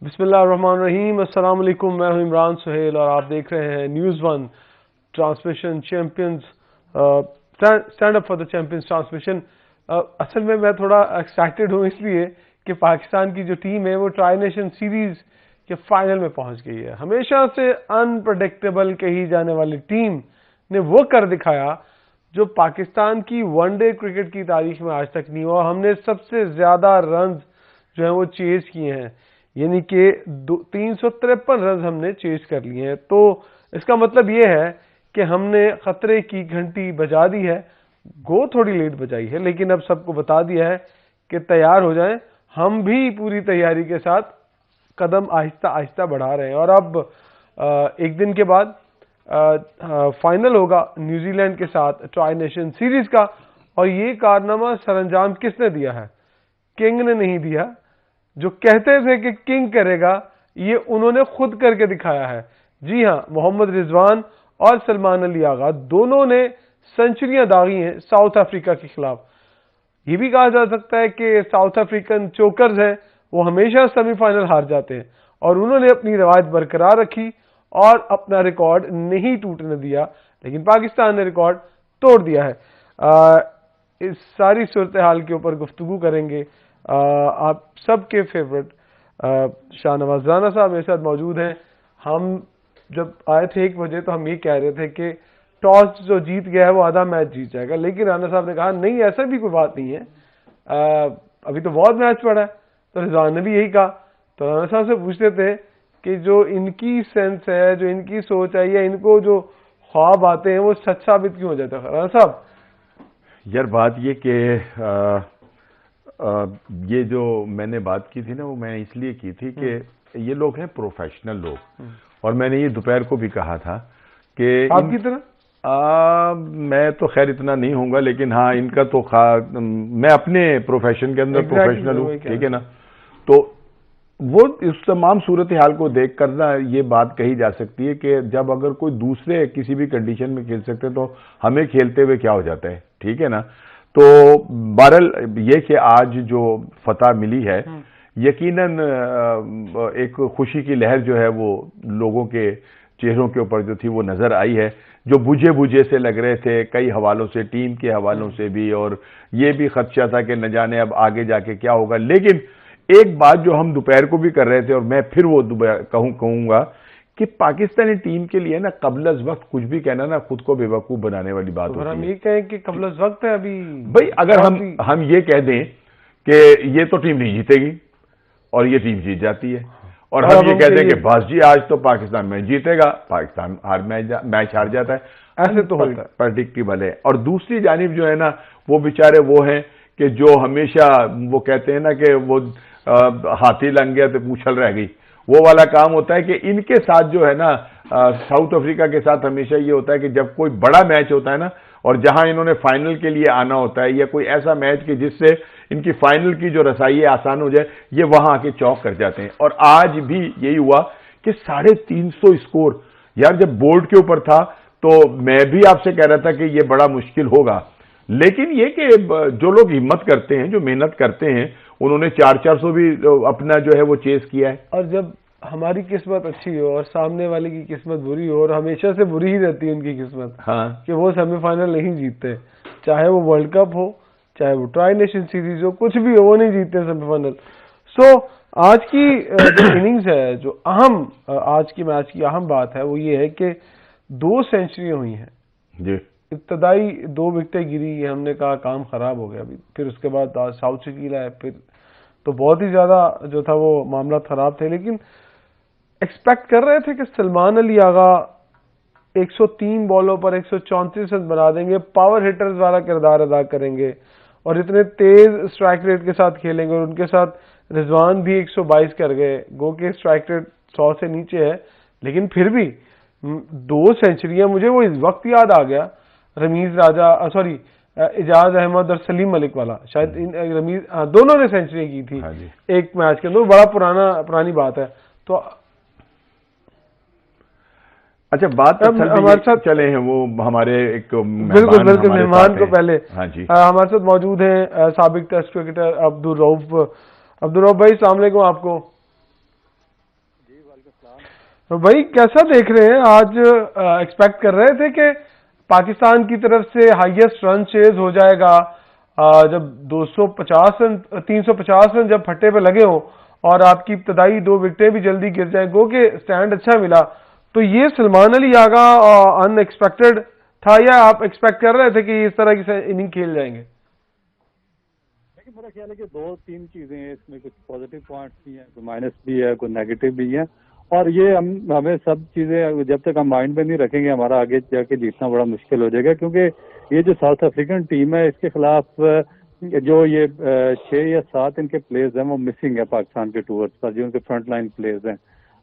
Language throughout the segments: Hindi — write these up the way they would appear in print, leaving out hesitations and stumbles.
बिस्मिल्लाहिर्रहमानिर्रहीम। अस्सलाम वालेकुम। मैं हूं इमरान सुहेल और आप देख रहे हैं news one transmission champions stand up for the champions transmission. असल में मैं थोड़ा एक्साइटेड हूं इसलिए कि पाकिस्तान की जो टीम है वो ट्राई नेशन सीरीज के फाइनल में पहुंच गई है। हमेशा से अनप्रडिक्टेबल कही जाने वाली टीम ने वो कर दिखाया जो पाकिस्तान की वनडे क्रिकेट की तारीख में आज तक नहीं हुआ। हमने सबसे ज्यादा रन जो है वो चेज किए हैं, यानी कि 353 रन हमने चेज कर लिए हैं। तो इसका मतलब ये है कि हमने खतरे की घंटी बजा दी है। गो थोड़ी लेट बजाई है, लेकिन अब सबको बता दिया है कि तैयार हो जाएं। हम भी पूरी तैयारी के साथ कदम आहिस्ता आहिस्ता बढ़ा रहे हैं और अब एक दिन के बाद फाइनल होगा न्यूजीलैंड के साथ ट्राई नेशन सीरीज का। और ये कारनामा सरअंजाम किसने दिया है? किंग ने नहीं दिया। जो कहते थे कि किंग करेगा, ये उन्होंने खुद करके दिखाया है। जी हां, मोहम्मद रिजवान और सलमान अली आगा दोनों ने सेंचुरियां दागी हैं साउथ अफ्रीका के खिलाफ। ये भी कहा जा सकता है कि साउथ अफ्रीकन चोकर्स हैं, वो हमेशा सेमीफाइनल हार जाते हैं और उन्होंने अपनी रवायत बरकरार रखी और अपना रिकॉर्ड नहीं टूटने दिया। लेकिन पाकिस्तान ने रिकॉर्ड तोड़ दिया है। इस सारी सूरत हाल के ऊपर गुफ्तगू करेंगे। आप सबके फेवरेट शाहनवाज राना साहब मेरे साथ मौजूद हैं। हम जब आए थे 1 बजे तो हम ये कह रहे थे कि टॉस जो जीत गया है वो आधा मैच जीत जाएगा, लेकिन राना साहब ने कहा नहीं, ऐसा भी कोई बात नहीं है, अभी तो बहुत मैच पड़ा है। तो रिजवान ने भी यही कहा। तो राना साहब से पूछते थे कि जो इनकी सेंस है, जो इनकी सोच है, या इनको जो ख्वाब आते हैं वो सच साबित क्यों हो जाता है? राना साहब यार, बात ये कि ये जो मैंने बात की थी ना, वो मैंने इसलिए की थी कि ये लोग हैं प्रोफेशनल लोग। और मैंने ये दोपहर को भी कहा था कि आपकी तरह मैं तो खैर इतना नहीं होऊंगा, लेकिन हाँ, इनका तो मैं अपने प्रोफेशन के अंदर प्रोफेशनल हूँ, ठीक है ना। तो वो इस तमाम सूरत हाल को देख कर ना ये बात कही जा सकती है कि जब अगर कोई दूसरे किसी भी कंडीशन में खेल सकते तो हमें खेलते हुए क्या हो जाता है, ठीक है ना। तो बहरहाल ये कि आज जो फतह मिली है, यकीनन एक खुशी की लहर जो है वो लोगों के चेहरों के ऊपर जो थी वो नजर आई है। जो बुझे बुझे से लग रहे थे कई हवालों से, टीम के हवालों से भी, और ये भी खदशा था कि न जाने अब आगे जाके क्या होगा। लेकिन एक बात जो हम दोपहर को भी कर रहे थे और मैं फिर वो कहूंगा कि पाकिस्तानी टीम के लिए ना कबल अज वक्त कुछ भी कहना ना खुद को बेवकूफ बनाने वाली बात होती है। हम ये कहें कि कबल अज वक्त है अभी भाई, अगर हम ये कह दें कि ये तो टीम नहीं जीतेगी और ये टीम जीत जाती है, और हम ये कह दें कि बस जी आज तो पाकिस्तान मैच जीतेगा, पाकिस्तान मैच हार जाता है, ऐसे तो होता है, प्रेडिक्टेबल है। और दूसरी जानिब जो है ना, वो बेचारे वो हैं कि जो हमेशा वो कहते हैं ना कि वो हाथी लंग गया तो पूंछल रह गई, वो वाला काम होता है कि इनके साथ जो है ना साउथ अफ्रीका के साथ हमेशा ये होता है कि जब कोई बड़ा मैच होता है ना, और जहां इन्होंने फाइनल के लिए आना होता है, या कोई ऐसा मैच कि जिससे इनकी फाइनल की जो रसाई आसान हो जाए, ये वहां आके चौक कर जाते हैं। और आज भी यही हुआ कि 350 स्कोर। यार, जब बोर्ड के ऊपर था तो मैं भी आपसे कह रहा था कि ये बड़ा मुश्किल होगा, लेकिन ये कि जो लोग हिम्मत करते हैं, जो मेहनत करते हैं, उन्होंने 400 भी अपना जो है वो चेस किया है। और जब हमारी किस्मत अच्छी हो और सामने वाले की किस्मत बुरी हो, और हमेशा से बुरी ही रहती है उनकी किस्मत, हाँ, कि वो सेमीफाइनल नहीं जीतते, चाहे वो वर्ल्ड कप हो, चाहे वो ट्राई नेशन सीरीज हो, कुछ भी हो, वो नहीं जीतते सेमीफाइनल। सो आज की जो इनिंग्स है, जो अहम आज की मैच की अहम बात है वो ये है कि 2 सेंचुरियां हुई हैं जी। इब्तदाई 2 विकेटें गिरी, हमने कहा काम खराब हो गया अभी। फिर उसके बाद साउथ से गिरा है, फिर तो बहुत ही ज्यादा जो था वो मामला खराब थे। लेकिन एक्सपेक्ट कर रहे थे कि सलमान अली आगा 103 बॉलों पर 134 रन बना देंगे, पावर हिटर्स वाला किरदार अदा करेंगे और इतने तेज स्ट्राइक रेट के साथ खेलेंगे। और उनके साथ रिजवान भी 122 कर गए, गो के स्ट्राइक रेट 100 से नीचे है, लेकिन फिर भी 2 सेंचुरियां। मुझे वो इस वक्त याद आ गया, रमीज राजा, सॉरी इजाज अहमद और सलीम मलिक वाला, शायद रमीज, दोनों ने सेंचुरी की थी एक मैच के अंदर। बड़ा पुरानी बात है। तो अच्छा, बात हमारे साथ चले हैं वो हमारे एक बिल्कुल मेहमान को पहले। हाँ जी, हमारे साथ मौजूद हैं साबिक टेस्ट क्रिकेटर अब्दुल रऊफ भाई, अस्सलाम वालेकुम आपको। भाई कैसा देख रहे हैं आज? एक्सपेक्ट कर रहे थे कि पाकिस्तान की तरफ से हाईएस्ट रन चेज हो जाएगा, जब 250 रन 350 रन जब फट्टे पे लगे हो और आपकी इब्तदाई 2 विकेटें भी जल्दी गिर जाए, गो के स्टैंड अच्छा मिला, तो ये सलमान अली आगा अनएक्सपेक्टेड था या आप एक्सपेक्ट कर रहे थे कि इस तरह की इनिंग खेल जाएंगे? देखिए, मेरा ख्याल है कि 2-3 चीजें हैं इसमें, कुछ पॉजिटिव पॉइंट्स भी हैं, कुछ माइनस भी है, कुछ नेगेटिव भी है। और ये हमें सब चीजें जब तक हम माइंड में नहीं रखेंगे, हमारा आगे जाके जीतना बड़ा मुश्किल हो जाएगा। क्योंकि ये जो साउथ अफ्रीकन टीम है, इसके खिलाफ जो ये 6 या 7 इनके प्लेयर्स हैं वो मिसिंग है पाकिस्तान के टूर्स पर, जो उनके फ्रंट लाइन प्लेयर्स हैं।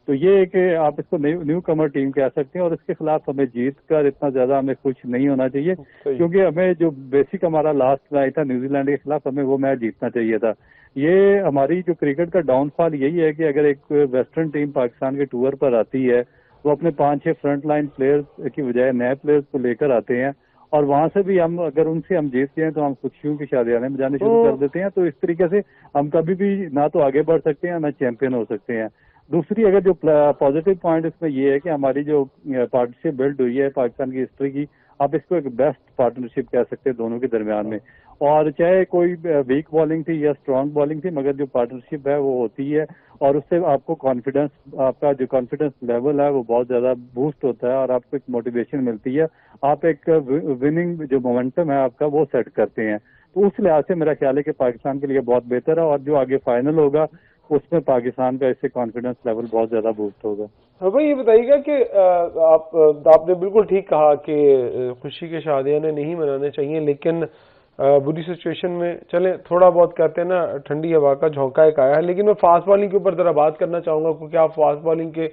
तो ये कि आप इसको न्यू कमर टीम कह सकते हैं, और इसके खिलाफ हमें जीत कर इतना ज्यादा हमें खुश नहीं होना चाहिए, क्योंकि हमें जो बेसिक हमारा लास्ट मैच था न्यूजीलैंड के खिलाफ, हमें वो मैच जीतना चाहिए था। ये हमारी जो क्रिकेट का डाउनफॉल यही है कि अगर एक वेस्टर्न टीम पाकिस्तान के टूर पर आती है, वो अपने 5-6 फ्रंट लाइन प्लेयर्स की बजाय नए प्लेयर्स को लेकर आते हैं, और वहां से भी हम अगर उनसे हम जीत जाएं तो हम खुशियों की शादियां बजाने शुरू कर देते हैं। तो इस तरीके से हम कभी भी ना तो आगे बढ़ सकते हैं ना चैंपियन हो सकते हैं। दूसरी अगर जो पॉजिटिव पॉइंट इसमें ये है कि हमारी जो पार्टनरशिप बिल्ड हुई है पाकिस्तान की हिस्ट्री की, आप इसको एक बेस्ट पार्टनरशिप कह सकते हैं दोनों के दरमियान में। और चाहे कोई वीक बॉलिंग थी या स्ट्रांग बॉलिंग थी, मगर जो पार्टनरशिप है वो होती है, और उससे आपको कॉन्फिडेंस, आपका जो कॉन्फिडेंस लेवल है वो बहुत ज्यादा बूस्ट होता है, और आपको एक मोटिवेशन मिलती है। आप एक विनिंग जो मोमेंटम है आपका वो सेट करते हैं। तो उस लिहाज से मेरा ख्याल है कि पाकिस्तान के लिए बहुत बेहतर है, और जो आगे फाइनल होगा उसमें पाकिस्तान का इससे कॉन्फिडेंस लेवल बहुत ज्यादा बूस्ट होगा। हाँ भाई, ये बताइएगा कि आपने बिल्कुल ठीक कहा कि खुशी के शादियां नहीं मनाने चाहिए, लेकिन बुरी सिचुएशन में चले थोड़ा बहुत कहते हैं ना, ठंडी हवा का झोंका एक आया है। लेकिन मैं फास्ट बॉलिंग के ऊपर जरा बात करना चाहूंगा, क्योंकि आप फास्ट बॉलिंग के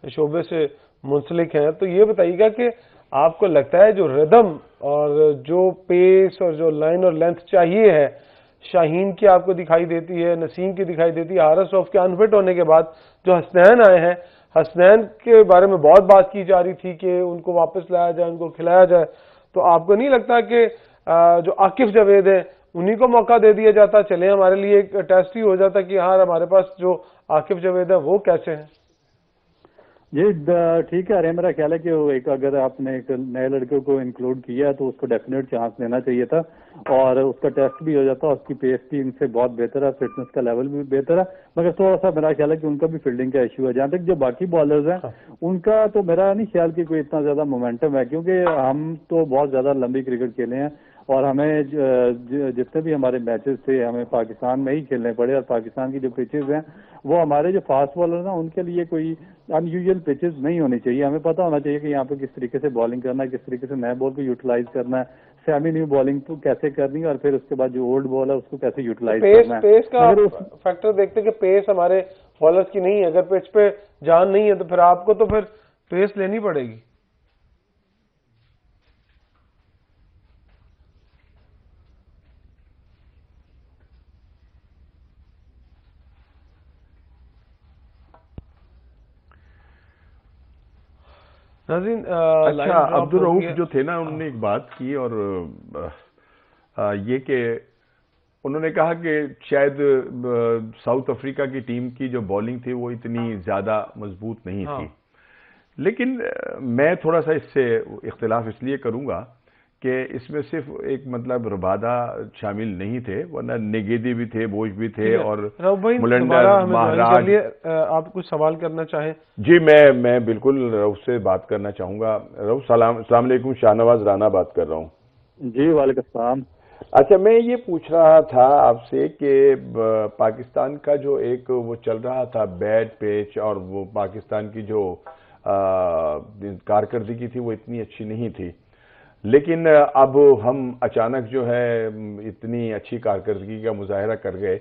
शोबे से मुंसलिक हैं। तो ये बताइएगा कि आपको लगता है जो रिदम और जो पेस और जो लाइन और लेंथ चाहिए है, शाहीन की आपको दिखाई देती है, नसीम की दिखाई देती है, हारिस रऊफ के अनफिट होने के बाद जो हसनैन आए हैं, हसनैन के बारे में बहुत बात की जा रही थी कि उनको वापस लाया जाए, उनको खिलाया जाए। तो आपको नहीं लगता कि जो आकिफ जावेद है उन्हीं को मौका दे दिया जाता, चले हमारे लिए एक टेस्ट ही हो जाता कि हाँ हमारे पास जो आकिफ जावेद है वो कैसे हैं? ये ठीक है, मेरा ख्याल है कि एक अगर आपने एक नए लड़के को इंक्लूड किया तो उसको डेफिनेट चांस देना चाहिए था, और उसका टेस्ट भी हो जाता, उसकी पेस भी इनसे बहुत बेहतर है, फिटनेस का लेवल भी बेहतर है। मगर थोड़ा सा मेरा ख्याल है कि उनका भी फील्डिंग का इश्यू है। जहाँ तक जो बाकी बॉलर्स हैं उनका तो मेरा नहीं ख्याल कि कोई इतना ज्यादा मोमेंटम है, क्योंकि हम तो बहुत ज्यादा लंबी क्रिकेट खेले हैं, और हमें जितने भी हमारे मैचेस थे हमें पाकिस्तान में ही खेलने पड़े, और पाकिस्तान की जो पिचेस हैं वो हमारे जो फास्ट बॉलर ना उनके लिए कोई अनयूजुअल पिचेस नहीं होनी चाहिए। हमें पता होना चाहिए कि यहाँ पे किस तरीके से बॉलिंग करना है, किस तरीके से नए बॉल को यूटिलाइज करना है, सेमी न्यू बॉलिंग को कैसे करनी है, और फिर उसके बाद जो ओल्ड बॉल है उसको कैसे यूटिलाइज करना है। पेस का फैक्टर देखते हैं कि पेस हमारे बॉलर्स की नहीं है, अगर पिच पे जान नहीं है तो फिर आपको तो फिर पेस लेनी पड़ेगी। नाज़रीन, अच्छा, अब्दुल रऊफ जो थे ना, उन्होंने एक बात की, और ये कि उन्होंने कहा कि शायद साउथ अफ्रीका की टीम की जो बॉलिंग थी वो इतनी ज्यादा मजबूत नहीं थी। लेकिन मैं थोड़ा सा इससे इख्तिलाफ इसलिए करूंगा कि इसमें सिर्फ एक मतलब रबादा शामिल नहीं थे, वरना नेगेदी भी थे, बोझ भी थे, और मुलंडर, महाराज। आप कुछ सवाल करना चाहें? जी, मैं बिल्कुल रऊफ से बात करना चाहूंगा। रऊफ, अस्सलाम वालेकुम, शाहनवाज राना बात कर रहा हूँ। जी वालेकुम सलाम। अच्छा, मैं ये पूछ रहा था आपसे कि पाकिस्तान का जो एक वो चल रहा था बैड पेच, और वो पाकिस्तान की जो कारकर्दगी थी वो इतनी अच्छी नहीं थी, लेकिन अब हम अचानक जो है इतनी अच्छी कारकर्दगी का मुजाहरा कर गए।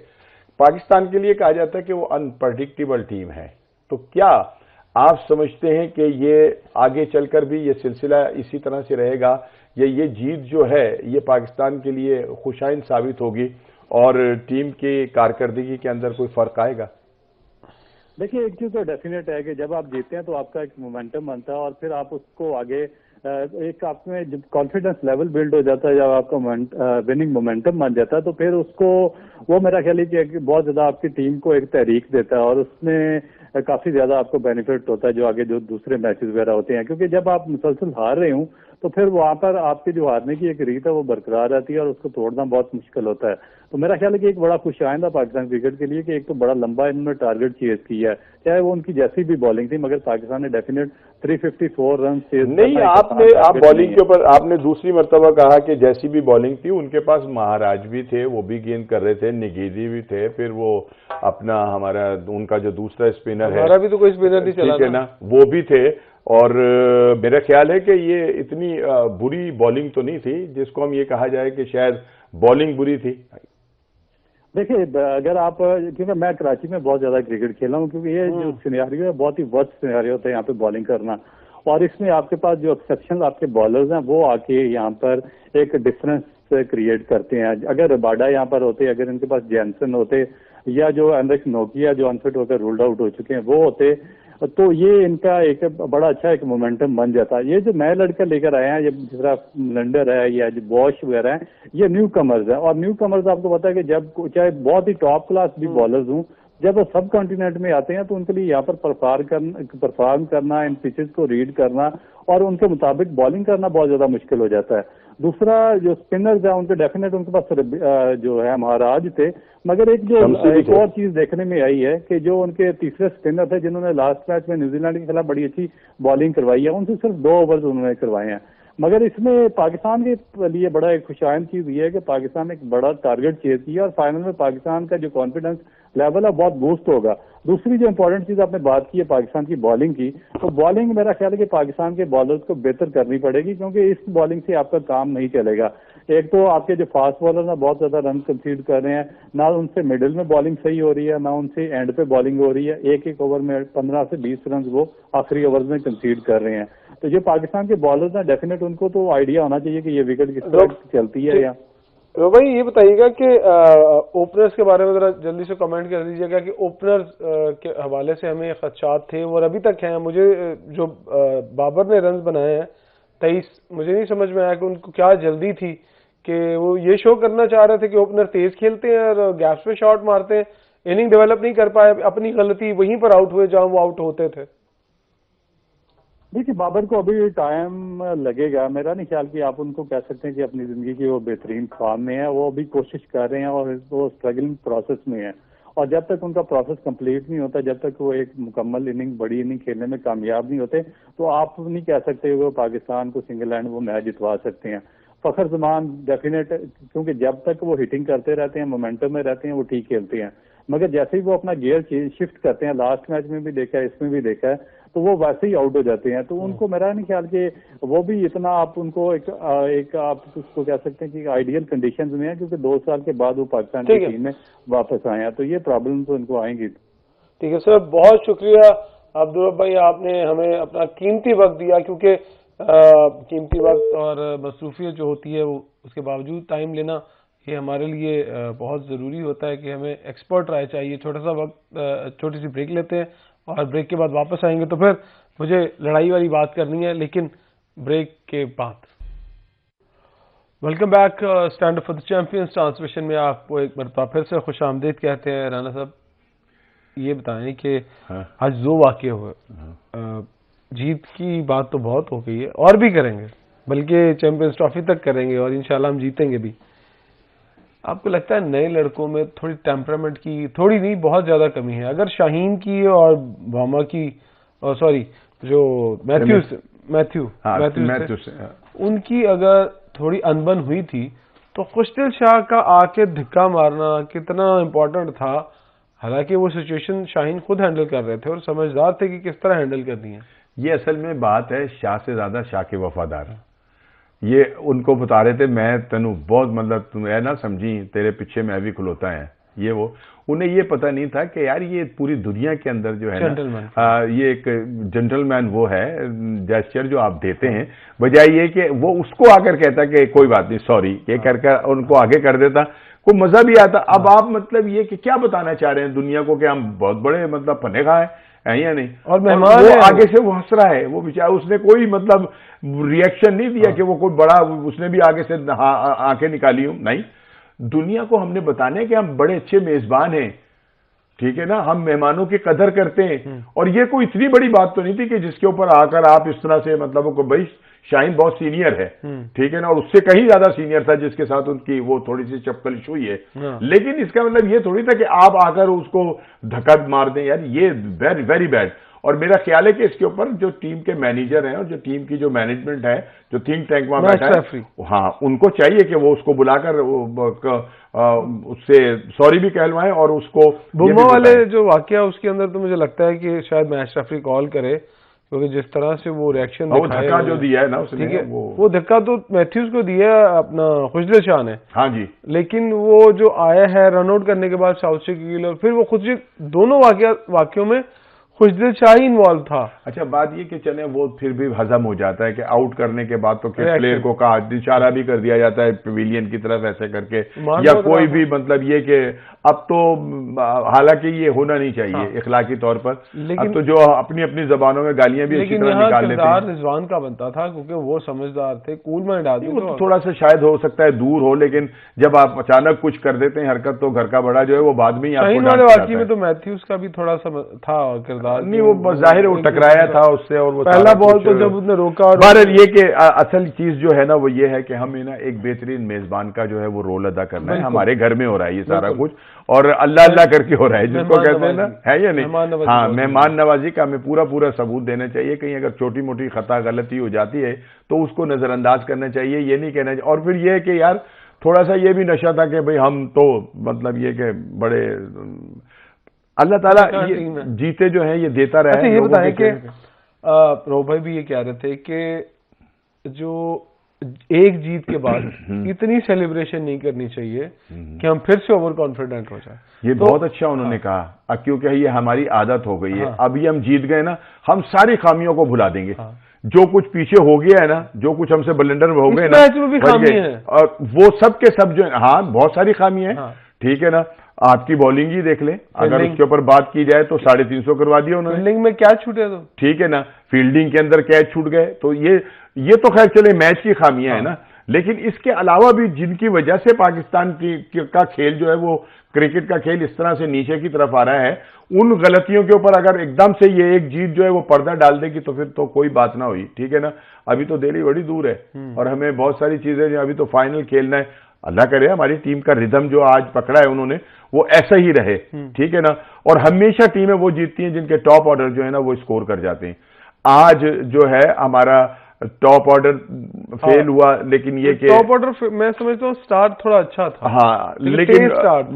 पाकिस्तान के लिए कहा जाता है कि वो अनप्रडिक्टेबल टीम है, तो क्या आप समझते हैं कि ये आगे चलकर भी ये सिलसिला इसी तरह से रहेगा, या ये जीत जो है ये पाकिस्तान के लिए खुशाइन साबित होगी और टीम की कारकर्दगी के अंदर कोई फर्क आएगा? देखिए, एक चीज तो डेफिनेट है कि जब आप जीतते हैं तो आपका एक मोमेंटम बनता है, और फिर आप उसको आगे एक आप में जब कॉन्फिडेंस लेवल बिल्ड हो जाता है, जब आपका विनिंग मोमेंटम बन जाता है, तो फिर उसको वो मेरा ख्याल है कि बहुत ज्यादा आपकी टीम को एक तहरीक देता है, और उसमें काफी ज्यादा आपको बेनिफिट होता है जो आगे जो दूसरे मैचेस वगैरह होते हैं, क्योंकि जब आप मुसलसल हार रहे हूँ तो फिर वहां पर आपकी जो हारने की एक रीत है वो बरकरार रहती है और उसको तोड़ना बहुत मुश्किल होता है। तो मेरा ख्याल है कि एक बड़ा खुश आइंदा पाकिस्तान क्रिकेट के लिए कि एक तो बड़ा लंबा इन्होंने टारगेट चेज किया है, चाहे वो उनकी जैसी भी बॉलिंग थी, मगर पाकिस्तान ने डेफिनेट 354 रन चेज नहीं। आप बॉलिंग के ऊपर आपने दूसरी मर्तबा कहा कि जैसी भी बॉलिंग थी, उनके पास महाराज भी थे, वो भी गेंद कर रहे थे, निगीदी भी थे, फिर वो अपना हमारा उनका जो दूसरा स्पिनर है, हमारा भी तो कोई स्पिनर नहीं चला, ठीक है ना, वो भी थे। और मेरा ख्याल है कि ये इतनी बुरी बॉलिंग तो नहीं थी जिसको हम ये कहा जाए कि शायद बॉलिंग बुरी थी। देखिए, अगर आप, क्योंकि मैं कराची में बहुत ज्यादा क्रिकेट खेला हूँ, क्योंकि ये जो सिनेरियो है बहुत ही वर्स्ट सिनेरियो होता है यहाँ पे बॉलिंग करना, और इसमें आपके पास जो एक्सेप्शनल आपके बॉलर्स हैं वो आके यहाँ पर एक डिफरेंस क्रिएट करते हैं। अगर रबाडा यहाँ पर होते, अगर इनके पास जैनसन होते, या जो एंड्रिक नोकिया जो अनफिट होकर रूल्ड आउट हो चुके हैं वो होते, तो ये इनका एक बड़ा अच्छा एक मोमेंटम बन जाता है। ये जो नए लड़के लेकर आए हैं, ये जिस तरह लंडर है या जो बॉश वगैरह है, ये न्यू कमर्स है, और न्यू कमर्स आपको पता है कि जब चाहे बहुत ही टॉप क्लास भी बॉलर्स हों, जब वो सब कॉन्टिनेंट में आते हैं तो उनके लिए यहाँ पर परफॉर्म करना, इन पिचेस को रीड करना और उनके मुताबिक बॉलिंग करना बहुत ज्यादा मुश्किल हो जाता है। दूसरा जो स्पिनर्स है उनके डेफिनेट उनके पास जो है महाराज थे, मगर एक और चीज देखने में आई है कि जो उनके तीसरे स्पिनर थे जिन्होंने लास्ट मैच में न्यूजीलैंड के खिलाफ बड़ी अच्छी बॉलिंग करवाई है, उनसे सिर्फ 2 ओवर्स उन्होंने करवाए हैं। मगर इसमें पाकिस्तान के लिए बड़ा एक खुशाइन चीज ये है कि पाकिस्तान ने एक बड़ा टारगेट चेज किया और फाइनल में पाकिस्तान का जो कॉन्फिडेंस लेवल है बहुत बूस्ट होगा। दूसरी जो इंपॉर्टेंट चीज आपने बात की है पाकिस्तान की बॉलिंग की, तो बॉलिंग मेरा ख्याल है कि पाकिस्तान के बॉलर्स को बेहतर करनी पड़ेगी, क्योंकि इस बॉलिंग से आपका काम नहीं चलेगा। एक तो आपके जो फास्ट बॉलर है बहुत ज्यादा रन कंसीड कर रहे हैं, ना उनसे मिडिल में बॉलिंग सही हो रही है, ना उनसे एंड पे बॉलिंग हो रही है। एक ओवर में 15 से 20 रन वो आखिरी ओवर में कंसीड कर रहे हैं। तो जो पाकिस्तान के बॉलर्स हैं डेफिनेट उनको तो आइडिया होना चाहिए कि ये विकेट किस तरह चलती है। या तो भाई ये बताइएगा कि ओपनर्स के बारे में जरा जल्दी से कमेंट कर दीजिएगा कि ओपनर्स के हवाले से हमें खदशात थे और अभी तक हैं। मुझे जो बाबर ने रन बनाए हैं 23, मुझे नहीं समझ में आया कि उनको क्या जल्दी थी कि वो ये शो करना चाह रहे थे कि ओपनर तेज खेलते हैं और गैप्स पे शॉट मारते हैं, इनिंग डेवलप नहीं कर पाए, अपनी गलती वहीं पर आउट हुए जहां वो आउट होते थे। देखिए, बाबर को अभी टाइम लगेगा, मेरा नहीं ख्याल कि आप उनको कह सकते हैं कि अपनी जिंदगी की वो बेहतरीन फॉर्म में है। वो अभी कोशिश कर रहे हैं और वो स्ट्रगलिंग प्रोसेस में है, और जब तक उनका प्रोसेस कंप्लीट नहीं होता, जब तक वो एक मुकम्मल इनिंग, बड़ी इनिंग खेलने में कामयाब नहीं होते, तो आप नहीं कह सकते वो पाकिस्तान को सिंगल हैंड वो मैच जितवा सकते हैं। फखर जमान डेफिनेट, क्योंकि जब तक वो हिटिंग करते रहते हैं, मोमेंटम में रहते हैं, वो ठीक खेलते हैं, मगर जैसे ही वो अपना गियर शिफ्ट करते हैं, लास्ट मैच में भी देखा है, इसमें भी देखा है, तो वो वैसे ही आउट हो जाते हैं। तो उनको मेरा नहीं ख्याल कि वो भी इतना आप उनको एक आप उसको कह सकते हैं कि आइडियल कंडीशंस में है, क्योंकि 2 साल के बाद वो पाकिस्तान की टीम में वापस आए हैं, तो ये प्रॉब्लम तो उनको आएंगी। ठीक है सर, बहुत शुक्रिया अब्दुल भाई, आपने हमें अपना कीमती वक्त दिया, क्योंकि कीमती वक्त और मसरूफियत जो होती है वो उसके बावजूद टाइम लेना ये हमारे लिए बहुत ज़रूरी होता है कि हमें एक्सपर्ट राय चाहिए। छोटा सा वक्त, छोटी सी ब्रेक लेते हैं और ब्रेक के बाद वापस आएंगे। तो फिर मुझे लड़ाई वाली बात करनी है, लेकिन ब्रेक के बाद। Welcome back stand up for the champions transmission में आपको एक मरतबा फिर से खुश आमदीद कहते हैं। राना साहब, ये बताएं कि आज 2 वाक़ये हुए, जीत की बात तो बहुत हो गई है और भी करेंगे, बल्कि चैंपियंस ट्रॉफी तक करेंगे और इंशाल्लाह हम जीतेंगे भी। आपको लगता है नए लड़कों में थोड़ी टेम्परामेंट की, थोड़ी नहीं बहुत ज्यादा कमी है? अगर शाहीन की और वामा की, सॉरी जो मैथ्यू उनकी अगर थोड़ी अनबन हुई थी, तो खुशदिल शाह का आके धक्का मारना कितना इंपॉर्टेंट था। हालांकि वो सिचुएशन शाहीन खुद हैंडल कर रहे थे और समझदार थे कि किस तरह हैंडल करनी है। ये असल में बात है, शाह से ज्यादा शाह के वफादार। ये उनको बता रहे थे, मैं तेनू बहुत मतलब तुम ऐ ना समझी, तेरे पीछे मैं भी खलोता है, ये वो। उन्हें ये पता नहीं था कि यार ये पूरी दुनिया के अंदर जो है ना, ये एक जेंटलमैन वो है जेस्चर जो आप देते हैं, बजाय ये कि वो उसको आकर कहता कि कोई बात नहीं सॉरी, ये करके उनको आगे कर देता, को मजा भी आता। अब आप मतलब ये कि क्या बताना चाह रहे हैं दुनिया को कि हम बहुत बड़े मतलब फनेखा है या नहीं, और मेहमान वो आगे से वो हंस रहा है, वो बेचारा, उसने कोई मतलब रिएक्शन नहीं दिया कि वो कोई बड़ा, उसने भी आगे से आंखें निकाली हो, नहीं। दुनिया को हमने बताने कि हम बड़े अच्छे मेजबान हैं, ठीक है ना, हम मेहमानों की कदर करते हैं। और ये कोई इतनी बड़ी बात तो नहीं थी कि जिसके ऊपर आकर आप इस तरह से मतलब को भाई शाहीन बहुत सीनियर है, ठीक है ना, और उससे कहीं ज्यादा सीनियर था जिसके साथ उनकी वो थोड़ी सी चपकलिश हुई है। लेकिन इसका मतलब ये थोड़ी था कि आप आकर उसको धक्का मार दें, यार ये वेरी वेरी बैड। और मेरा ख्याल है कि इसके ऊपर जो टीम के मैनेजर हैं और जो टीम की जो मैनेजमेंट है, जो थिंक टैंक वहां बैठा है, हाँ, उनको चाहिए कि वो उसको बुलाकर उससे सॉरी भी कहलवाएं और उसको बुम्मा वाले जो वाकया उसके अंदर तो मुझे लगता है कि शायद मैच रेफरी कॉल करे, क्योंकि जिस तरह से वो रिएक्शन वो धक्का जो दिया है ना उसने, ठीक है, वो धक्का तो मैथ्यूज को दिया अपना खुशदिल शाह ने, हाँ जी, लेकिन वो जो आया है रनआउट करने के बाद साउथ से गिल, और फिर वो खुद दोनों वाकयों में खुशदिल शाह ही इन्वॉल्व था। अच्छा, बात ये कि चले वो फिर भी हजम हो जाता है कि आउट करने के बाद तो प्लेयर को कहा इशारा भी कर दिया जाता है पवेलियन की तरफ ऐसे करके, या कोई भी मतलब ये कि अब तो हालांकि ये होना नहीं चाहिए, हाँ, इखलाकी तौर पर, अब तो जो अपनी अपनी जबानों में गालियां भी अच्छी तरह निकाल लेते हैं। रिजवान का बनता था क्योंकि वो समझदार थे, कूल माइंड आदमी, तो थोड़ा सा शायद हो सकता है दूर हो, लेकिन जब आप अचानक कुछ कर देते हैं हरकत, तो घर का बड़ा जो है वो बाद में ही आपको डांट देता है। वाकई में तो मैथ्यूज का भी थोड़ा सा था किरदार, नहीं वो जाहिर वो टकराया था उससे, और वो पहला बॉल तो जब उसने रोका। और बहरहाल ये कि असल चीज जो है ना वो ये है कि हमें ना एक बेहतरीन मेजबान का जो है वो रोल अदा करना है। हमारे घर में हो रहा है ये सारा कुछ, और अल्लाह अल्लाह करके हो रहा है, जिसको कहते हैं ना, है या नहीं, हाँ, मेहमान नवाजी का हमें पूरा पूरा सबूत देना चाहिए। कहीं अगर छोटी मोटी खता गलती हो जाती है तो उसको नजरअंदाज करना चाहिए, ये नहीं कहना चाहिए। और फिर ये कि यार थोड़ा सा ये भी नशा था कि भाई हम तो मतलब ये कि बड़े अल्लाह ताला ये जीते जो है ये देता रहा है। अच्छा, ये बताएं कि रो भाई भी ये कह रहे थे कि जो एक जीत के बाद इतनी सेलिब्रेशन नहीं करनी चाहिए कि हम फिर से ओवर कॉन्फिडेंट हो जाए। ये तो बहुत अच्छा उन्होंने कहा, क्योंकि ये हमारी आदत हो गई है। अभी हम जीत गए ना, हम सारी खामियों को भुला देंगे। जो कुछ पीछे हो गया है ना, जो कुछ हमसे ब्लंडर हो गए ना, और वो सब के सब जो है, हाँ बहुत सारी खामी है, ठीक है ना। आपकी बॉलिंग ही देख लें, अगर उसके ऊपर बात की जाए तो 350 करवा दिया उन्होंने। फील्डिंग में क्या छूटे तो, ठीक है ना, फील्डिंग के अंदर कैच छूट गए, तो ये तो खैर चले मैच की खामियां है ना, लेकिन इसके अलावा भी जिनकी वजह से पाकिस्तान का खेल जो है वो क्रिकेट का खेल इस तरह से नीचे की तरफ आ रहा है, उन गलतियों के ऊपर अगर एकदम से ये एक जीत जो है वो पर्दा डाल देगी तो फिर तो कोई बात ना हुई, ठीक है ना। अभी तो देरी बड़ी दूर है और हमें बहुत सारी चीजें जो अभी तो फाइनल खेलना है। अल्लाह करे हमारी टीम का रिदम जो आज पकड़ा है उन्होंने वो ऐसा ही रहे, ठीक है ना। और हमेशा टीमें वो जीतती हैं जिनके टॉप ऑर्डर जो है ना वो स्कोर कर जाते हैं। आज जो है हमारा टॉप ऑर्डर फेल हुआ, लेकिन ये कि टॉप ऑर्डर मैं समझता हूँ स्टार्ट थोड़ा अच्छा था, हाँ, लेकिन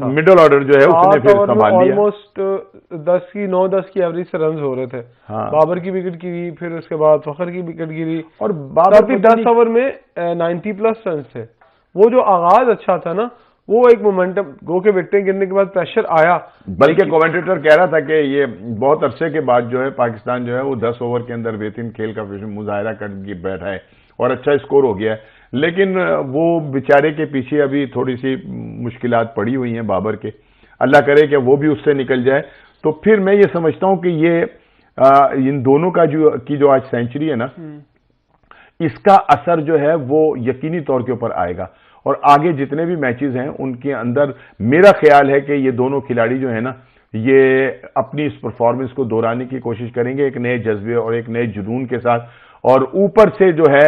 मिडिल ऑर्डर जो है उसने फिर संभाल लिया। ऑलमोस्ट 9-10 की एवरेज से रन हो रहे थे। बाबर की विकेट गिरी, फिर उसके बाद फखर की विकेट गिरी, और बाबर 10 ओवर में 90+ रन थे। वो जो आगाज अच्छा था ना, वो एक मोमेंटम गो के विकेटें गिरने के बाद प्रेशर आया। बल्कि कमेंटेटर कह रहा था कि ये बहुत अरसे के बाद जो है पाकिस्तान जो है वो 10 ओवर के अंदर बेहतरीन खेल का मुजाहरा करके बैठा है और अच्छा स्कोर हो गया है। लेकिन वो बेचारे के पीछे अभी थोड़ी सी मुश्किलात पड़ी हुई हैं बाबर के, अल्लाह करे कि वो भी उससे निकल जाए। तो फिर मैं ये समझता हूं कि ये इन दोनों का जो आज सेंचुरी है ना, इसका असर जो है वो यकीनी तौर के ऊपर आएगा। और आगे जितने भी मैचेस हैं उनके अंदर मेरा ख्याल है कि ये दोनों खिलाड़ी जो है ना ये अपनी इस परफॉर्मेंस को दोहराने की कोशिश करेंगे एक नए जज्बे और एक नए जुनून के साथ। और ऊपर से जो है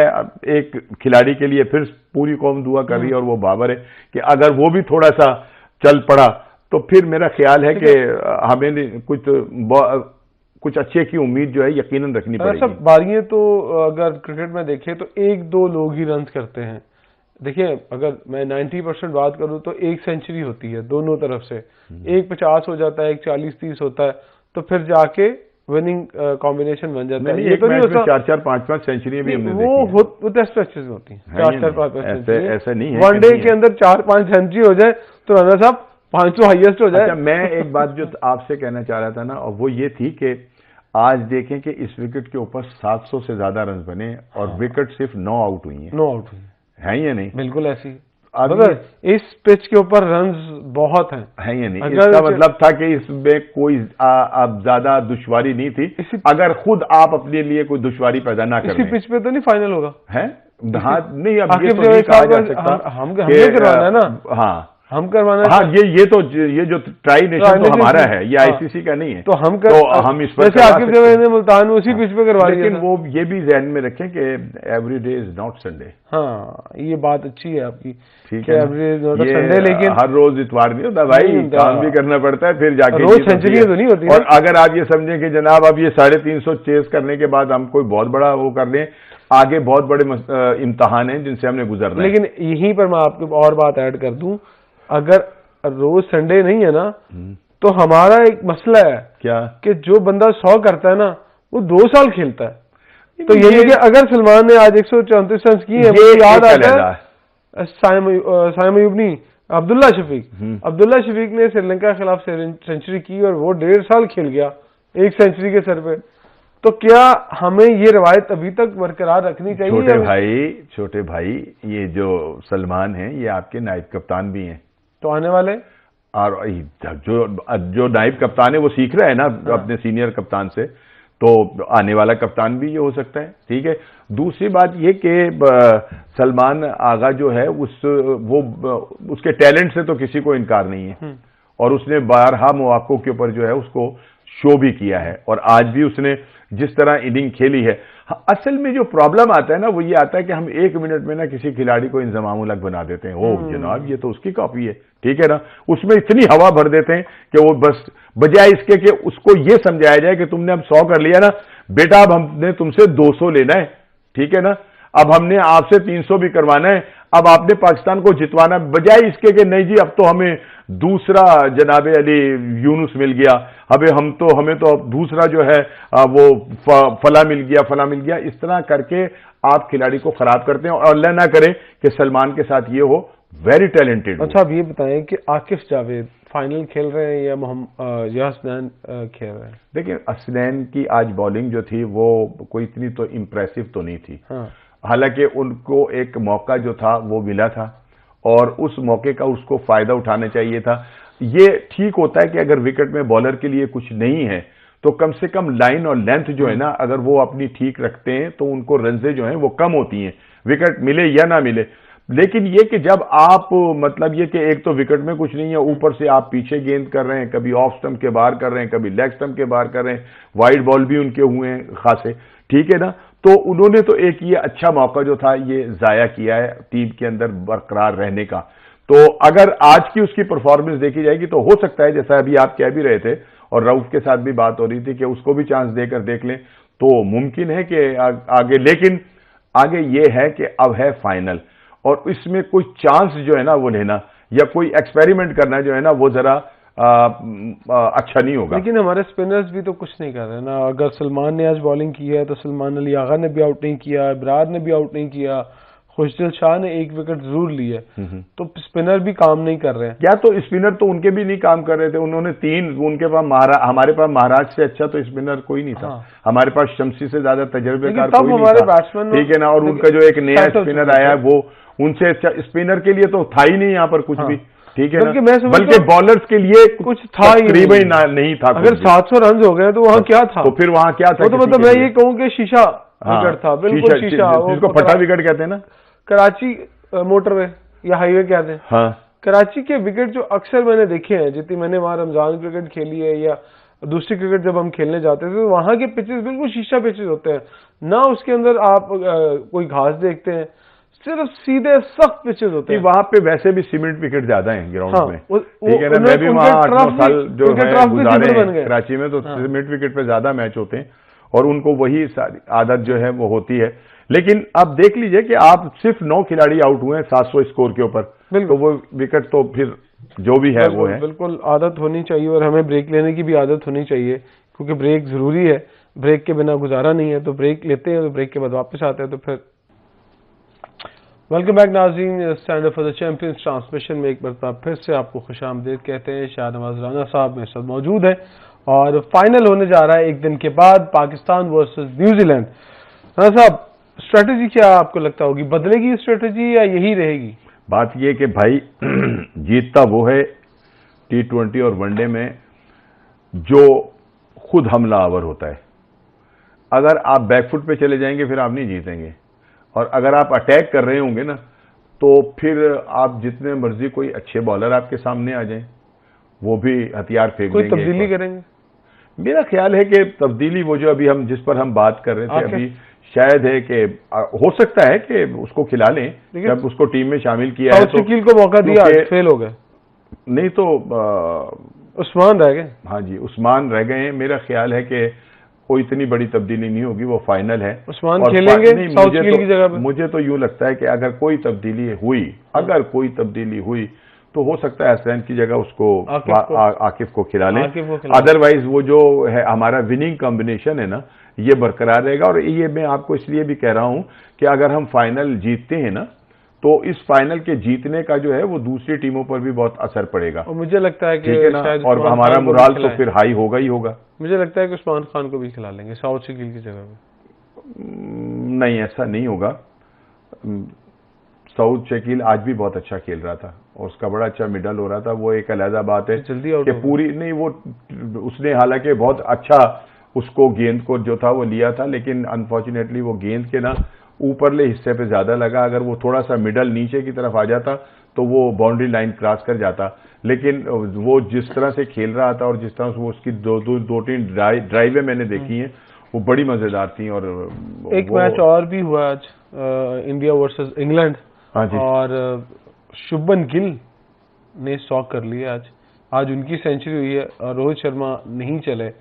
एक खिलाड़ी के लिए फिर पूरी कौम दुआ कर रही है और वो बाबर है कि अगर वो भी थोड़ा सा चल पड़ा तो फिर मेरा ख्याल है कि हमें कुछ अच्छे की उम्मीद जो है यकीनन रखनी पड़ेगी। सब बारियां तो अगर क्रिकेट में देखें तो 1-2 लोग ही रन करते हैं। देखिए अगर मैं 90% बात करूं तो एक सेंचुरी होती है दोनों तरफ से, एक 50 हो जाता है, एक 40-30 होता है, तो फिर जाके विनिंग कॉम्बिनेशन बन जाता है। ये तो नहीं होता 4-4, 5-5 सेंचुरियां भी हमने वो टेस्ट मैचेस में होती हैं 4-4, 5-5 सेंचुरी। ऐसा नहीं है वनडे के अंदर 4-5 सेंचुरी हो जाए तो रनर साहब 500 हाईएस्ट हो जाए। अच्छा, मैं एक बात जो आपसे कहना चाह रहा था ना, और वो ये थी कि आज देखें कि इस विकेट के ऊपर 700 से ज्यादा रन बने और विकेट सिर्फ 9 आउट हुई है। 9 आउट हुई है या नहीं? बिल्कुल ऐसी। अगर इस पिच के ऊपर रन्स बहुत हैं, है या नहीं? इसका मतलब था कि इसमें कोई अब ज्यादा दुश्वारी नहीं थी, अगर खुद आप अपने लिए कोई दुश्वारी पैदा ना करें। इसी पिच पे तो नहीं फाइनल होगा, है? हाँ, नहीं, अब ये तो नहीं कहा जा सकता, हमने करवाना है ना। हाँ, हम करवाना हाँ, ये जो ट्राई नेशन तो हमारा है, ये आईसीसी का नहीं है, तो हम हम इस पर जैसे आकिब जवेद ने मुल्तान में उसी पिच पे करवा दिया। लेकिन वो ये भी ध्यान में रखें कि every day is not Sunday. हाँ, ये बात अच्छी है आपकी, ठीक है, एवरी डे नॉट संडे, लेकिन हर रोज इतवार नहीं होता भाई, काम भी करना पड़ता है, फिर जाके रोज सेंचुरी तो नहीं होती। और अगर आप ये समझें कि जनाब अब ये 350 चेस करने के बाद हम कोई बहुत बड़ा वो कर लें, आगे बहुत बड़े इम्तिहान हैं जिनसे हमने गुजरना है। लेकिन यहीं पर मैं आपको और बात ऐड कर दूं, अगर रोज संडे नहीं है ना, तो हमारा एक मसला है क्या कि जो बंदा 100 करता है ना, वो 2 साल खेलता है। तो ये कि अगर सलमान ने आज 134 रन किए हैं, मुझे याद आता है साइम अयूब नहीं, अब्दुल्ला शफीक ने श्रीलंका के खिलाफ सेंचुरी की और वो 1.5 साल खेल गया एक सेंचुरी के सर पे। तो क्या हमें ये रवायत अभी तक बरकरार रखनी चाहिए? छोटे भाई, ये जो सलमान है ये आपके नायब कप्तान भी हैं, तो आने वाले और जो नायब कप्तान है वो सीख रहा है ना अपने सीनियर कप्तान से, तो आने वाला कप्तान भी ये हो सकता है। ठीक है, दूसरी बात ये कि सलमान आगा जो है उसके टैलेंट से तो किसी को इनकार नहीं है, और उसने 12 मौकों के ऊपर जो है उसको शो भी किया है, और आज भी उसने जिस तरह इनिंग खेली है। असल में जो प्रॉब्लम आता है ना, वो ये आता है कि हम 1 मिनट में ना किसी खिलाड़ी को इंजमाम-उल-हक बना देते हैं। ओह जनाब, ये तो उसकी कॉपी है, ठीक है ना, उसमें इतनी हवा भर देते हैं कि वो बस बजाय इसके कि उसको ये समझाया जाए कि तुमने अब 100 कर लिया ना बेटा, अब हमने तुमसे 200 लेना है, ठीक है ना, अब हमने आपसे 300 भी करवाना है, अब आपने पाकिस्तान को जितवाना, बजाय इसके कि नहीं जी अब तो हमें दूसरा जनाब अली यूनुस मिल गया, हमें तो दूसरा जो है वो फला मिल गया, इस तरह करके आप खिलाड़ी को खराब करते हैं। और अल्लाह ना करे कि सलमान के साथ ये हो, वेरी टैलेंटेड। अच्छा, अब ये बताएं कि आकिफ जावेद फाइनल खेल रहे हैं या हसनैन खेल रहे हैं? देखिए, हसनैन की आज बॉलिंग जो थी वो कोई इतनी तो इम्प्रेसिव तो नहीं थी। हाँ। हालांकि उनको एक मौका जो था वो मिला था, और उस मौके का उसको फायदा उठाना चाहिए था। ये ठीक होता है कि अगर विकेट में बॉलर के लिए कुछ नहीं है तो कम से कम लाइन और लेंथ जो है ना, अगर वो अपनी ठीक रखते हैं तो उनको रन्ज़े जो हैं वो कम होती हैं, विकेट मिले या ना मिले। लेकिन ये कि जब आप मतलब ये कि एक तो विकेट में कुछ नहीं है, ऊपर से आप पीछे गेंद कर रहे हैं, कभी ऑफ स्टंप के बाहर कर रहे हैं, कभी लेग स्टंप के बाहर कर रहे हैं, वाइड बॉल भी उनके हुए हैं खासे, ठीक है ना, तो उन्होंने तो एक ये अच्छा मौका जो था ये जाया किया है टीम के अंदर बरकरार रहने का। तो अगर आज की उसकी परफॉर्मेंस देखी जाएगी तो हो सकता है, जैसा अभी आप कह भी रहे थे और रऊफ के साथ भी बात हो रही थी, कि उसको भी चांस देकर देख लें तो मुमकिन है कि आगे। लेकिन आगे ये है कि अब है फाइनल, और इसमें कोई चांस जो है ना वो लेना या कोई एक्सपेरिमेंट करना जो है ना वो जरा अच्छा नहीं होगा। लेकिन हमारे स्पिनर्स भी तो कुछ नहीं कर रहे ना। अगर सलमान ने आज बॉलिंग की है तो सलमान अली आगा ने भी आउट नहीं किया, इब्रार ने भी आउट नहीं किया, खुशदिल शाह ने 1 विकेट जरूर ली है, तो स्पिनर भी काम नहीं कर रहे हैं क्या? तो स्पिनर तो उनके भी नहीं काम कर रहे थे, उन्होंने 3 उनके पास हमारे पास महाराज से अच्छा तो स्पिनर कोई नहीं था। हाँ। हमारे पास शमसी से ज्यादा तजर्बेकार कोई नहीं था, ठीक है ना, और उनका जो एक नया स्पिनर आया वो उनसे अच्छा स्पिनर के लिए तो था ही नहीं यहाँ पर कुछ भी, ठीक है ना, बल्कि बॉलर्स के लिए कुछ था ही नहीं था। अगर 700 रन हो गए तो वहाँ क्या था? तो फिर वहाँ क्या था? तो मतलब मैं ये कहूँ कि शीशा विकेट था, बिल्कुल शीशा, जिसको फटा विकेट कहते हैं ना, कराची मोटरवे या हाईवे कहते हैं। हाँ। कराची के विकेट जो अक्सर मैंने देखे हैं, जितनी मैंने वहां रमजान क्रिकेट खेली है या दूसरी क्रिकेट जब हम खेलने जाते थे, तो वहां के पिचेस बिल्कुल शीशा पिचेस होते हैं ना, उसके अंदर आप कोई घास देखते हैं, सिर्फ सीधे सख्त पिचेस होते हैं। वहां पे वैसे भी सीमेंट विकेट ज्यादा है ग्राउंड में, ठीक है ना, मैं भी वहां 8-9 साल जो है गुजारे हैं कराची में, तो सीमेंट विकेट पे ज्यादा मैच होते हैं और उनको वही आदत जो है वो होती है। लेकिन अब देख लीजिए कि आप सिर्फ 9 खिलाड़ी आउट हुए हैं 700 स्कोर के ऊपर, तो वो विकेट तो फिर जो भी है वो है। बिल्कुल आदत होनी चाहिए, और हमें ब्रेक लेने की भी आदत होनी चाहिए, क्योंकि ब्रेक जरूरी है, ब्रेक के बिना गुजारा नहीं है। तो ब्रेक लेते हैं, तो ब्रेक के बाद वापस आते हैं। तो फिर वेलकम बैक नाज़रीन, stand up for the champions transmission में एक बार फिर से आपको खुशामदीद कहते हैं। शाहनवाज राना साहब मेरे साथ मौजूद है और फाइनल होने जा रहा है एक दिन के बाद, पाकिस्तान वर्सेस न्यूजीलैंड। राना साहब, स्ट्रेटेजी क्या आपको लगता होगी, बदलेगी स्ट्रेटेजी या यही रहेगी? बात यह कि भाई जीतता वो है T20 और वनडे में जो खुद हमलावर होता है। अगर आप बैकफुट पे चले जाएंगे फिर आप नहीं जीतेंगे, और अगर आप अटैक कर रहे होंगे ना तो फिर आप जितने मर्जी कोई अच्छे बॉलर आपके सामने आ जाएं, वो भी हथियार फेंक कोई देंगे। तब्दीली करेंगे? मेरा ख्याल है कि तब्दीली वो जो अभी हम जिस पर हम बात कर रहे थे अभी, शायद है कि हो सकता है कि उसको खिला लें, जब उसको टीम में शामिल किया है। साउथ शकील को मौका दिया, फेल हो गए। नहीं तो उस्मान रह गए। हाँ जी, उस्मान रह गए हैं। मेरा ख्याल है कि कोई इतनी बड़ी तब्दीली नहीं होगी, वो फाइनल है। उस्मान खेलेंगे साउथ शकील की जगह पे? मुझे तो यूं लगता है कि अगर कोई तब्दीली हुई तो हो सकता है हसनैन की जगह उसको आकिफ को खिला लें। अदरवाइज वो जो है हमारा विनिंग कॉम्बिनेशन है ना, ये बरकरार रहेगा। और ये मैं आपको इसलिए भी कह रहा हूं कि अगर हम फाइनल जीतते हैं ना, तो इस फाइनल के जीतने का जो है वो दूसरी टीमों पर भी बहुत असर पड़ेगा। और मुझे लगता है कि शायद और हमारा मुराल तो फिर हाई होगा ही होगा। मुझे लगता है कि उस्मान खान को भी खिला लेंगे साउथ शकील की जगह पे। नहीं, ऐसा नहीं होगा। साउथ शकील आज भी बहुत अच्छा खेल रहा था और उसका बड़ा अच्छा मिडल हो रहा था। वो एक अलग बात है कि पूरी नहीं, वो उसने हालांकि बहुत अच्छा उसको गेंद को जो था वो लिया था, लेकिन अनफॉर्चुनेटली वो गेंद के ना ऊपरले हिस्से पे ज्यादा लगा। अगर वो थोड़ा सा मिडल नीचे की तरफ आ जाता तो वो बाउंड्री लाइन क्रॉस कर जाता। लेकिन वो जिस तरह से खेल रहा था और जिस तरह से वो उसकी दो तीन ड्राइवें मैंने देखी हैं, वो बड़ी मजेदार थी। और एक मैच और भी हुआ आज, इंडिया वर्सेस इंग्लैंड। हाँ जी। और शुभमन गिल ने 100 कर लिया आज उनकी सेंचुरी हुई है और रोहित शर्मा नहीं चले।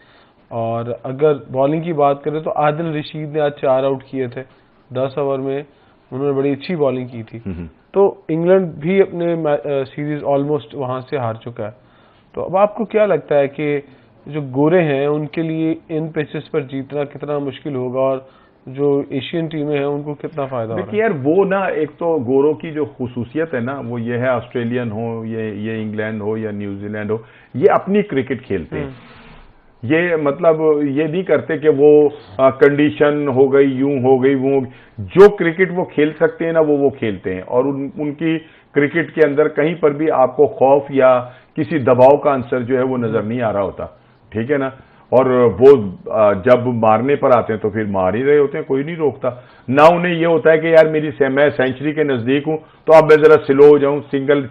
और अगर बॉलिंग की बात करें तो आदिल रशीद ने आज 4 आउट किए थे 10 ओवर में, उन्होंने बड़ी अच्छी बॉलिंग की थी। तो इंग्लैंड भी अपने सीरीज ऑलमोस्ट वहां से हार चुका है। तो अब आपको क्या लगता है कि जो गोरे हैं उनके लिए इन पिचेस पर जीतना कितना मुश्किल होगा और जो एशियन टीमें हैं उनको कितना फायदा होगा? देखिए यार, वो ना एक तो गोरों की जो खुसूसियत है ना, वो ये है, ऑस्ट्रेलियन हो, ये इंग्लैंड हो या न्यूजीलैंड हो, ये अपनी क्रिकेट खेलते हैं। ये मतलब ये नहीं करते कि वो कंडीशन हो गई, यूं हो गई, वो जो क्रिकेट वो खेल सकते हैं ना, वो खेलते हैं। और उनकी क्रिकेट के अंदर कहीं पर भी आपको खौफ या किसी दबाव का आंसर जो है वो नजर नहीं आ रहा होता, ठीक है ना। और वो जब मारने पर आते हैं तो फिर मार ही रहे होते हैं, कोई नहीं रोकता ना। उन्हें ये होता है कि यार मैं सेंचुरी के नजदीक हूं, तो अब मैं जरा स्लो हो जाऊं, सिंगल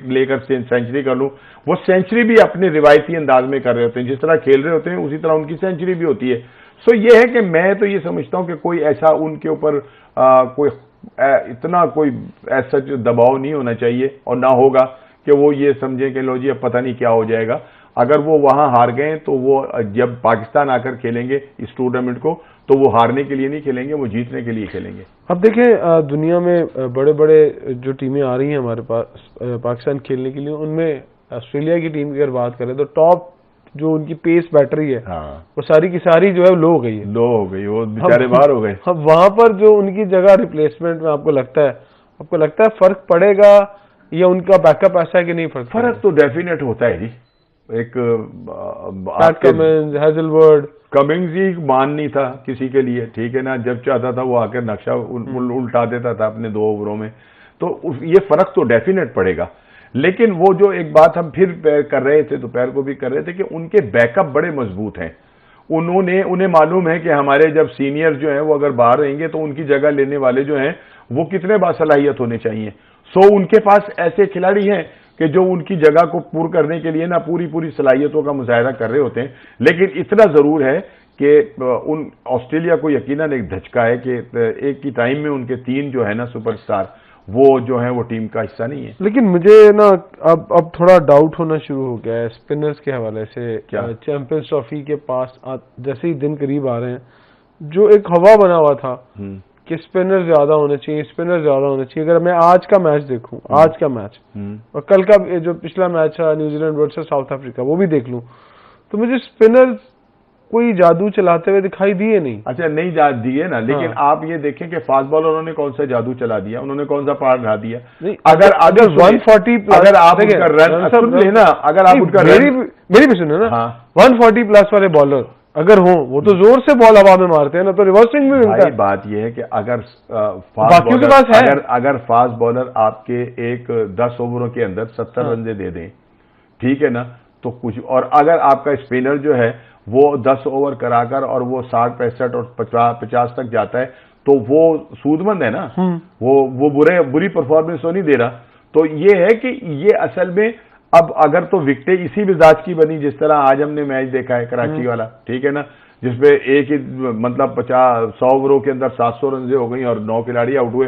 लेकर सेंचुरी कर लूं। वो सेंचुरी भी अपने रिवायती अंदाज में कर रहे होते हैं, जिस तरह खेल रहे होते हैं उसी तरह उनकी सेंचुरी भी होती है। सो ये है कि मैं तो ये समझता हूं कि कोई ऐसा उनके ऊपर कोई इतना कोई ऐसा दबाव नहीं होना चाहिए, और ना होगा कि वो ये समझे कि लो जी अब पता नहीं क्या हो जाएगा। अगर वो वहां हार गए तो वो जब पाकिस्तान आकर खेलेंगे इस टूर्नामेंट को, तो वो हारने के लिए नहीं खेलेंगे, वो जीतने के लिए खेलेंगे। अब देखें दुनिया में बड़े बड़े जो टीमें आ रही हैं हमारे पास पाकिस्तान खेलने के लिए, उनमें ऑस्ट्रेलिया की टीम की अगर बात करें तो टॉप जो उनकी पेस बैटरी है, हाँ, वो सारी की सारी जो है लो हो गई है, वो बेचारे बाहर हो गए। अब वहां पर जो उनकी जगह रिप्लेसमेंट में आपको लगता है फर्क पड़ेगा या उनका बैकअप ऐसा है कि नहीं? फर्क तो डेफिनेट होता है जी। एक हैजलवुड कमिंग्स ही मान नहीं था किसी के लिए, ठीक है ना। जब चाहता था वो आकर नक्शा उल्टा देता था अपने 2 ओवरों में। तो ये फर्क तो डेफिनेट पड़ेगा। लेकिन वो जो एक बात हम फिर कर रहे थे, दोपहर को भी कर रहे थे, कि उनके बैकअप बड़े मजबूत हैं। उन्हें मालूम है कि हमारे जब सीनियर जो हैं वो अगर बाहर रहेंगे तो उनकी जगह लेने वाले जो हैं वो कितने बासलाहियत होने चाहिए। सो उनके पास ऐसे खिलाड़ी हैं कि जो उनकी जगह को पूर्ण करने के लिए ना पूरी सलाहियतों का मुजाहिरा कर रहे होते हैं। लेकिन इतना जरूर है कि उन ऑस्ट्रेलिया को यकीनन एक धचका है कि एक ही टाइम में उनके 3 जो है ना सुपरस्टार, वो जो है वो टीम का हिस्सा नहीं है। लेकिन मुझे ना अब थोड़ा डाउट होना शुरू हो गया है स्पिनर्स के हवाले से। चैंपियंस ट्रॉफी के पास जैसे ही दिन करीब आ रहे हैं, जो एक हवा बना हुआ था कि स्पिनर ज्यादा होने चाहिए, अगर मैं आज का मैच देखूं, आज का मैच और कल का जो पिछला मैच है न्यूजीलैंड वर्सेस साउथ अफ्रीका, वो भी देख लूं, तो मुझे स्पिनर कोई जादू चलाते हुए दिखाई दिए नहीं। अच्छा, नहीं दिए ना, लेकिन आप ये देखें कि फास्ट बॉलरों ने कौन सा जादू चला दिया, उन्होंने कौन सा पार ढा दिया। अगर 140 प्लस, अगर आप उनका रन सुन लेना, अगर आप उनका मेरी भी सुने ना, 140 प्लस वाले बॉलर अगर हो, वो तो जोर से बॉल हवा में मारते हैं ना, तो रिवर्सिंग में मिलता है। बात यह है कि अगर बाकियों के पास है, अगर फास्ट बॉलर आपके एक 10 ओवरों के अंदर 70 रन दे दें, ठीक है ना, तो कुछ। और अगर आपका स्पिनर जो है वो 10 ओवर कराकर और वो 60, 65 और 50 तक जाता है, तो वो सूदमंद है ना, वो बुरी परफॉर्मेंस तो नहीं दे रहा। तो ये है कि ये असल में अब अगर तो विकेटें इसी मिजाज की बनी जिस तरह आज हमने मैच देखा है कराची वाला, ठीक है ना, जिसमें एक ही मतलब 100 ओवरों के अंदर 700 रन हो गई और 9 खिलाड़ी आउट हुए,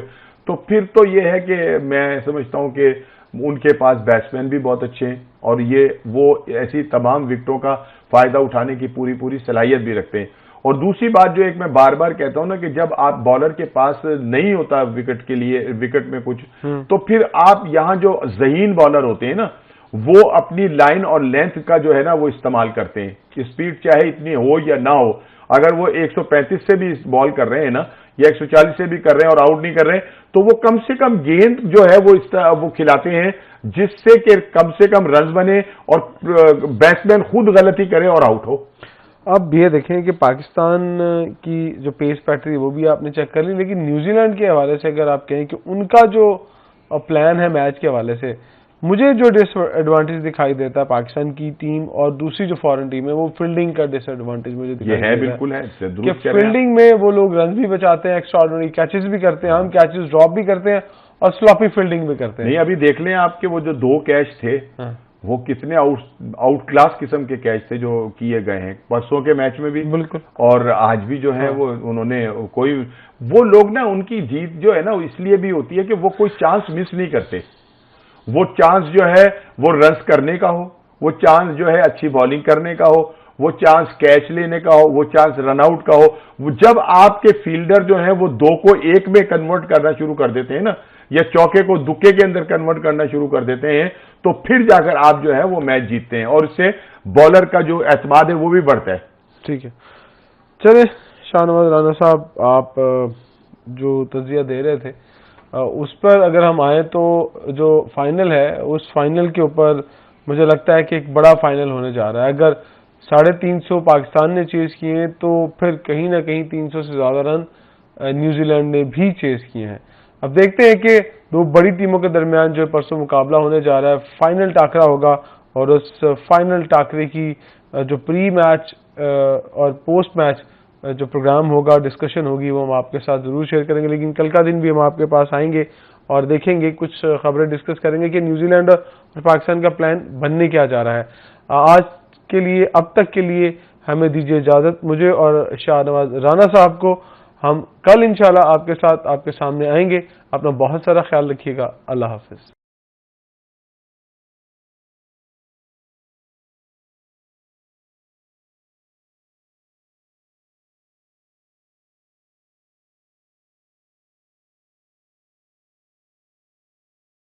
तो फिर तो ये है कि मैं समझता हूं कि उनके पास बैट्समैन भी बहुत अच्छे हैं और वो ऐसी तमाम विकेटों का फायदा उठाने की पूरी सलाहियत भी रखते हैं। और दूसरी बात जो एक मैं बार बार कहता हूं ना कि जब आप बॉलर के पास नहीं होता विकेट के लिए, विकेट में कुछ, तो फिर आप यहां जो ज़हीन बॉलर होते हैं ना, वो अपनी लाइन और लेंथ का जो है ना वो इस्तेमाल करते हैं कि स्पीड चाहे इतनी हो या ना हो, अगर वो 135 से भी बॉल कर रहे हैं ना या 140 से भी कर रहे हैं और आउट नहीं कर रहे हैं, तो वो कम से कम गेंद जो है वो खिलाते हैं जिससे कि कम से कम रन बने और बैट्समैन खुद गलती करे और आउट हो। अब ये देखें कि पाकिस्तान की जो पेस पैटर्न है वो भी आपने चेक कर ली, लेकिन न्यूजीलैंड के हवाले से अगर आप कहें कि उनका जो प्लान है मैच के हवाले से, मुझे जो डिसएडवांटेज दिखाई देता है पाकिस्तान की टीम और दूसरी जो फॉरेन टीम है, वो फील्डिंग का डिसएडवांटेज मुझे दिखाई देता है। बिल्कुल है कि फील्डिंग में वो लोग रन भी बचाते हैं, एक्स्ट्राऑर्डिनरी कैचेस भी करते हैं, हम कैचेस ड्रॉप भी करते हैं और स्लॉपी फील्डिंग भी करते हैं। नहीं, अभी देख लें आपके वो जो 2 कैच थे, वो कितने आउट क्लास किस्म के कैच थे जो किए गए हैं परसों के मैच में भी, बिल्कुल, और आज भी जो है वो उन्होंने वो लोग ना, उनकी जीत जो है ना इसलिए भी होती है कि वो कोई चांस मिस नहीं करते। वो चांस जो है वो रन्स करने का हो, वो चांस जो है अच्छी बॉलिंग करने का हो, वो चांस कैच लेने का हो, वो चांस रन आउट का हो, जब आपके फील्डर जो है वो 2 को 1 में कन्वर्ट करना शुरू कर देते हैं ना, या चौके को दुक्के के अंदर कन्वर्ट करना शुरू कर देते हैं, तो फिर जाकर आप जो है वो मैच जीतते हैं और इससे बॉलर का जो एतमाद है वो भी बढ़ता है। ठीक है, चलिए शाहनवाज राना साहब, आप जो तजिया दे रहे थे उस पर अगर हम आए तो जो फाइनल है उस फाइनल के ऊपर मुझे लगता है कि एक बड़ा फाइनल होने जा रहा है। अगर 350 पाकिस्तान ने चेज किए तो फिर कहीं ना कहीं 300 से ज्यादा रन न्यूजीलैंड ने भी चेज किए हैं। अब देखते हैं कि 2 बड़ी टीमों के दरमियान जो परसों मुकाबला होने जा रहा है, फाइनल टाकरा होगा और उस फाइनल टाकरे की जो प्री मैच और पोस्ट मैच जो प्रोग्राम होगा, डिस्कशन होगी, वो हम आपके साथ जरूर शेयर करेंगे। लेकिन कल का दिन भी हम आपके पास आएंगे और देखेंगे, कुछ खबरें डिस्कस करेंगे कि न्यूजीलैंड और पाकिस्तान का प्लान बनने क्या जा रहा है। आज के लिए, अब तक के लिए हमें दीजिए इजाजत, मुझे और शाहनवाज राना साहब को। हम कल इंशाल्लाह आपके साथ आपके सामने आएंगे। अपना बहुत सारा ख्याल रखिएगा। अल्लाह हाफिज।